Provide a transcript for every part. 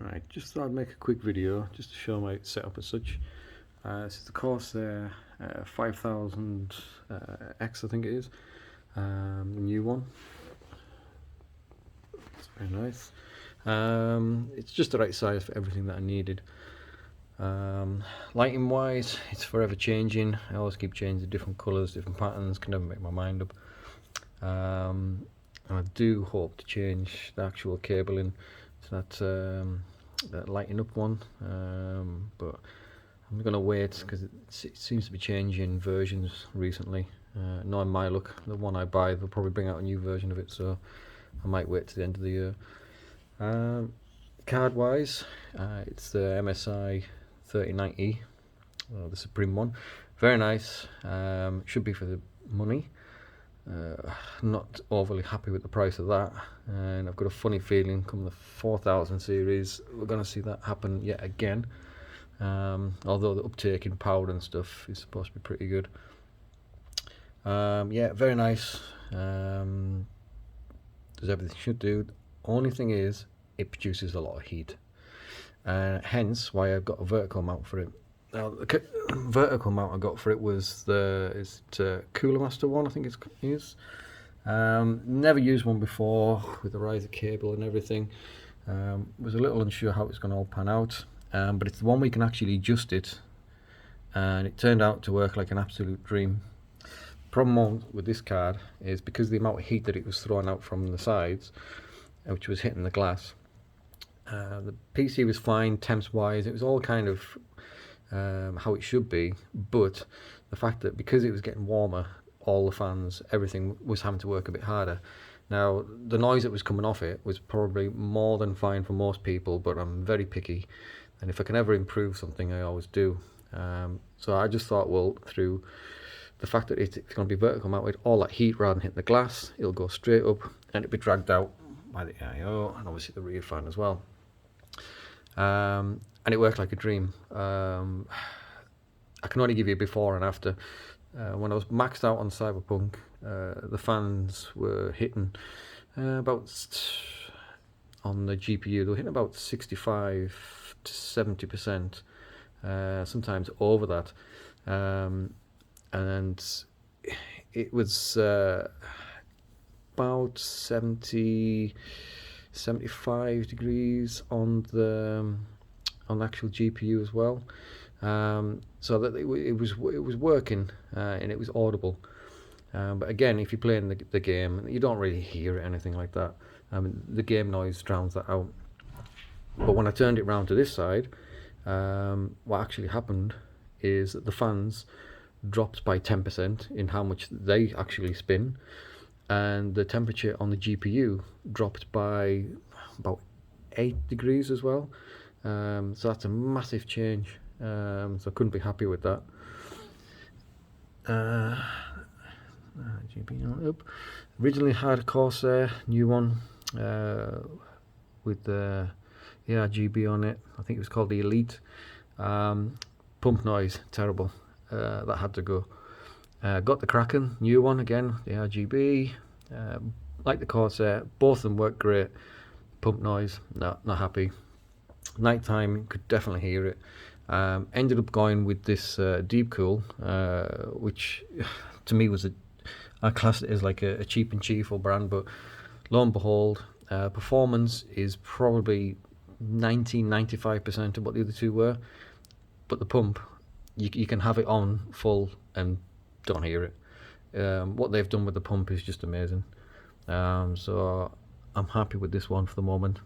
Right, just thought I'd make a quick video just to show my setup as such. This is the Corsair 5000 X, I think it is, the new one. It's very nice. It's just the right size for everything that I needed. Lighting wise, it's forever changing. I always keep changing different colours, different patterns, can never make my mind up. And I do hope to change the actual cabling to that lighting up one, but I'm gonna wait because it seems to be changing versions recently. Knowing my luck, the one I buy, they'll probably bring out a new version of it, so I might wait to the end of the year. Card wise, it's the MSI 3090, the Supreme one. Very nice. Should be for the money. Not overly happy with the price of that, and I've got a funny feeling come the 4000 series we're going to see that happen yet again, although the uptake in power and stuff is supposed to be pretty good. Yeah, very nice. Does everything it should do. The only thing is it produces a lot of heat, and hence why I've got a vertical mount for it. Now, the vertical mount I got for it was the Cooler Master one, I think it is. Never used one before with the riser cable and everything. Was a little unsure how it's going to all pan out, but it's the one we can actually adjust it, and it turned out to work like an absolute dream. Problem with this card is because of the amount of heat that it was throwing out from the sides, which was hitting the glass. The PC was fine, temps wise, it was all kind of how it should be, but the fact that because it was getting warmer, all the fans, everything was having to work a bit harder. Now, the noise that was coming off it was probably more than fine for most people, but I'm very picky, and if I can ever improve something, I always do. So I just thought, well, through the fact that it's going to be vertical mounted, all that heat, rather than hitting the glass, it'll go straight up and it'll be dragged out by the I/O and obviously the rear fan as well. And it worked like a dream. I can only give you a before and after. When I was maxed out on Cyberpunk, the fans were hitting about, on the GPU, they were hitting about 65 to 70%, sometimes over that. And it was about 75 degrees on the actual GPU as well, so that it was working, and it was audible. But again, if you're playing the game, you don't really hear anything like that. The game noise drowns that out. But when I turned it round to this side, what actually happened is that the fans dropped by 10% in how much they actually spin, and the temperature on the GPU dropped by about 8 degrees as well. So that's a massive change. So I couldn't be happy with that. GPU up. Originally had a Corsair, new one, with the ARGB on it. I think it was called the Elite. Pump noise, terrible. That had to go. Got the Kraken, new one again, the RGB. Like the Corsair, both of them work great. Pump noise, no, not happy. Nighttime, could definitely hear it. Ended up going with this Deep Cool, which to me was I classed it as like a cheap and cheerful brand, but lo and behold, performance is probably 95% of what the other two were, but the pump, you can have it on full and don't hear it. What they've done with the pump is just amazing. So I'm happy with this one for the moment.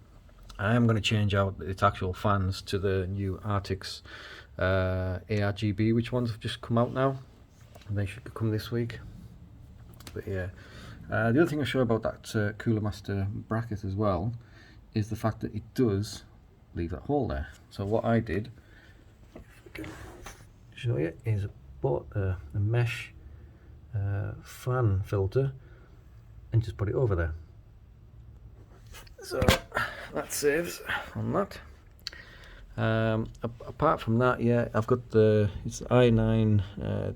I am going to change out its actual fans to the new RTX ARGB, which ones have just come out now, and they should come this week. But yeah, the other thing I show about that Cooler Master bracket as well is the fact that it does leave that hole there. So what I did, show you, is bought a mesh fan filter and just put it over there, so that saves on that. Apart from that, yeah, I've got it's i9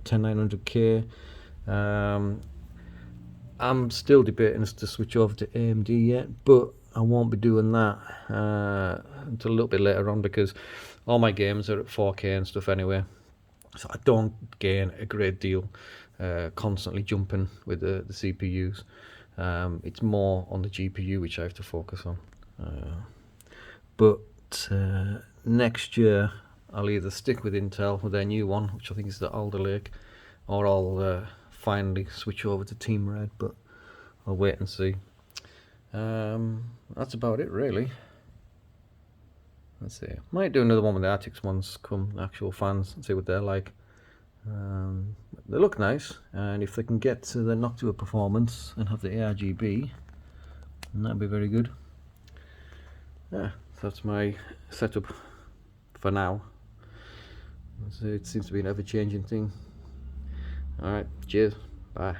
10900K. I'm still debating as to switch over to AMD yet, but I won't be doing that until a little bit later on, because all my games are at 4K and stuff anyway, so I don't gain a great deal constantly jumping with the CPUs. It's more on the GPU which I have to focus on. But next year I'll either stick with Intel with their new one, which I think is the Alder Lake, or I'll finally switch over to Team Red, but I'll wait and see. That's about it really. Let's see, might do another one with the RTX ones come actual fans and see what they're like. They look nice, and if they can get to the Noctua performance and have the ARGB, then that'd be very good. Yeah, so that's my setup for now. So it seems to be an ever-changing thing. Alright, cheers, bye.